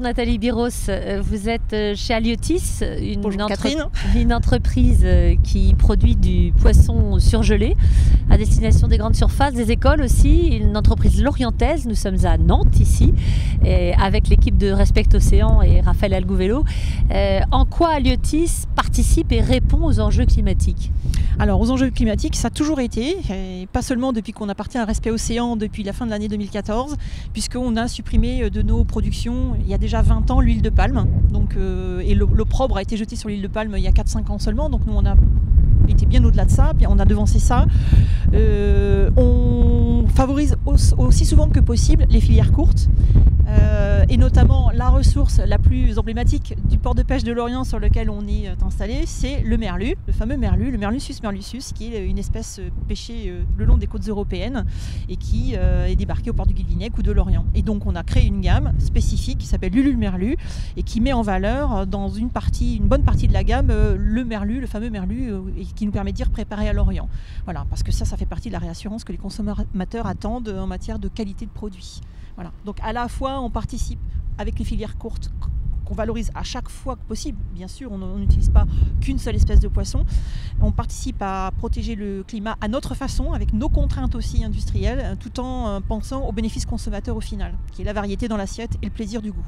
Nathalie Biros, vous êtes chez Aliotis, une entreprise qui produit du poisson surgelé à destination des grandes surfaces, des écoles aussi, une entreprise lorientaise. Nous sommes à Nantes ici, et avec l'équipe de Respect Océan et Raphaël Alguvello. En quoi Aliotis participe et répond aux enjeux climatiques ? Alors aux enjeux climatiques, ça a toujours été, et pas seulement depuis qu'on appartient à Respect Océan depuis la fin de l'année 2014, puisqu'on a supprimé de nos productions, il y a déjà 20 ans, l'huile de palme. Donc, et l'opprobre a été jeté sur l'huile de palme il y a 4-5 ans seulement, donc nous on a été bien au-delà de ça, on a devancé ça. On favorise aussi souvent que possible les filières courtes, et notamment la ressource la plus emblématique du port de pêche de Lorient sur lequel on est installé, c'est le merlu, le fameux merlu, le Merluccius merluccius, qui est une espèce pêchée le long des côtes européennes et qui est débarquée au port du Guilvinec ou de Lorient. Et donc on a créé une gamme spécifique qui s'appelle l'Ulule Merlu et qui met en valeur dans une bonne partie de la gamme le merlu, le fameux merlu, et qui nous permet de dire préparé à Lorient. Voilà, parce que ça fait partie de la réassurance que les consommateurs attendent en matière de qualité de produit. Voilà. Donc à la fois on participe avec les filières courtes qu'on valorise à chaque fois que possible. Bien sûr, on n'utilise pas qu'une seule espèce de poisson. On participe à protéger le climat à notre façon, avec nos contraintes aussi industrielles, tout en pensant au bénéfice consommateur au final, qui est la variété dans l'assiette et le plaisir du goût.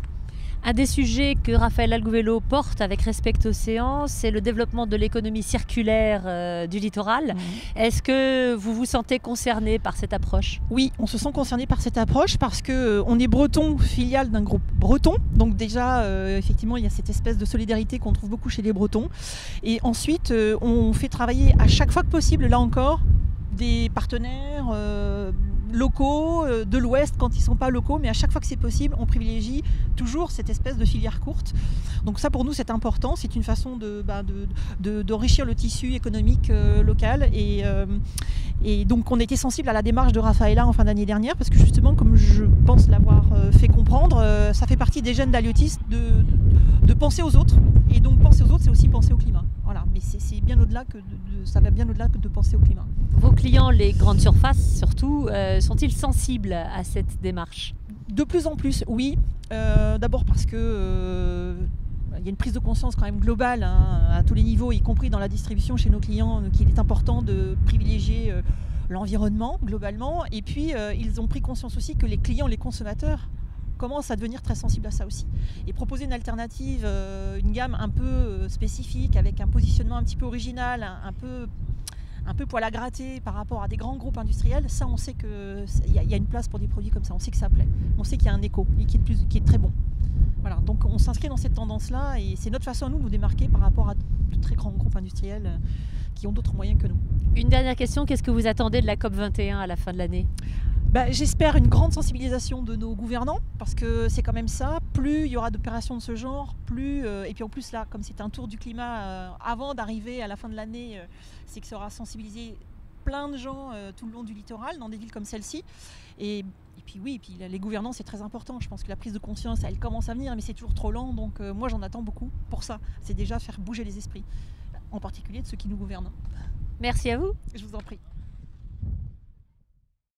Un des sujets que Raphaël Alguvello porte avec Respect Océan, c'est le développement de l'économie circulaire du littoral. Est-ce que vous vous sentez concerné par cette approche ? Oui, on se sent concerné par cette approche parce qu'on est breton, filiale d'un groupe breton. Donc déjà, effectivement, il y a cette espèce de solidarité qu'on trouve beaucoup chez les Bretons. Et ensuite, on fait travailler à chaque fois que possible, là encore, des partenaires locaux, de l'Ouest quand ils ne sont pas locaux, mais à chaque fois que c'est possible, on privilégie toujours cette espèce de filière courte. Donc ça pour nous c'est important, c'est une façon d'enrichir le tissu économique local et donc on était sensible à la démarche de Raphaëla en fin d'année dernière parce que justement comme je pense l'avoir fait comprendre, ça fait partie des gènes d'Aliotis de penser aux autres et donc penser aux autres c'est aussi penser au climat. Voilà, mais c'est bien au-delà ça va bien au-delà que de penser au climat. Vos clients, les grandes surfaces surtout, sont-ils sensibles à cette démarche ? De plus en plus, oui. D'abord parce que il y a une prise de conscience quand même globale à tous les niveaux, y compris dans la distribution chez nos clients, qu'il est important de privilégier l'environnement globalement. Et puis ils ont pris conscience aussi que les clients, les consommateurs, commence à devenir très sensible à ça aussi. Et proposer une alternative, une gamme un peu spécifique, avec un positionnement un petit peu original, un peu poil à gratter par rapport à des grands groupes industriels, ça on sait qu'il y a une place pour des produits comme ça, on sait que ça plaît, on sait qu'il y a un écho et qui est très bon. Voilà, donc on s'inscrit dans cette tendance-là et c'est notre façon à nous de nous démarquer par rapport à de très grands groupes industriels qui ont d'autres moyens que nous. Une dernière question, qu'est-ce que vous attendez de la COP21 à la fin de l'année ? J'espère une grande sensibilisation de nos gouvernants parce que c'est quand même ça, plus il y aura d'opérations de ce genre, plus et puis en plus là comme c'est un tour du climat avant d'arriver à la fin de l'année, c'est que ça aura sensibilisé plein de gens tout le long du littoral dans des villes comme celle-ci et puis oui, et puis les gouvernants c'est très important, je pense que la prise de conscience elle commence à venir mais c'est toujours trop lent donc moi j'en attends beaucoup pour ça, c'est déjà faire bouger les esprits, en particulier de ceux qui nous gouvernent. Merci à vous. Je vous en prie.